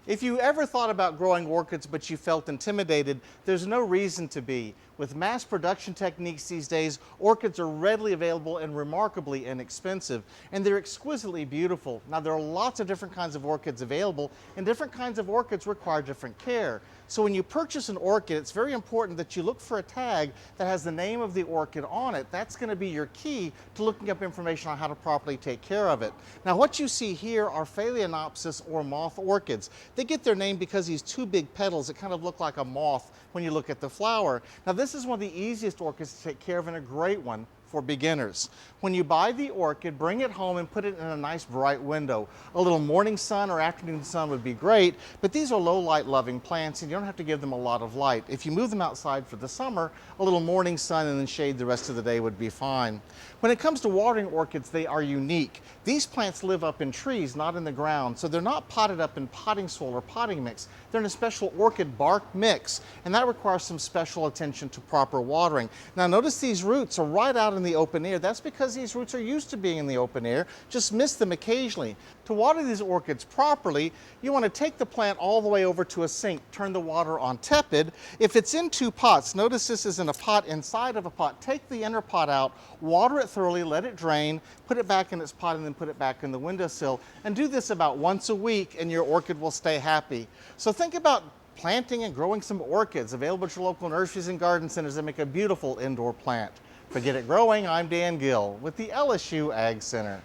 If you ever thought about growing orchids but you felt intimidated, there's no reason to be. With mass production techniques these days, orchids are readily available and remarkably inexpensive, and they're exquisitely beautiful. Now, there are lots of different kinds of orchids available, and different kinds of orchids require different care. So when you purchase an orchid, it's very important that you look for a tag that has the name of the orchid on it. That's going to be your key to looking up information on how to properly take care of it. Now, what you see here are Phalaenopsis or moth orchids. They get their name because these two big petals that kind of look like a moth when you look at the flower. Now, this is one of the easiest orchids to take care of and a great one for beginners. When you buy the orchid, bring it home and put it in a nice bright window. A little morning sun or afternoon sun would be great, but these are low light loving plants and you don't have to give them a lot of light. If you move them outside for the summer, a little morning sun and then shade the rest of the day would be fine. When it comes to watering orchids, they are unique. These plants live up in trees, not in the ground, so they're not potted up in potting soil or potting mix. They're in a special orchid bark mix, and that requires some special attention to proper watering. Now notice these roots are right out in the open air. That's because these roots are used to being in the open air, just miss them occasionally. To water these orchids properly, you want to take the plant all the way over to a sink, turn the water on tepid. If it's in two pots, notice this is in a pot inside of a pot, take the inner pot out, water it thoroughly, let it drain, put it back in its pot and then put it back in the windowsill. And do this about once a week and your orchid will stay happy. So think about planting and growing some orchids available at your local nurseries and garden centers that make a beautiful indoor plant. To get it growing, I'm Dan Gill with the LSU Ag Center.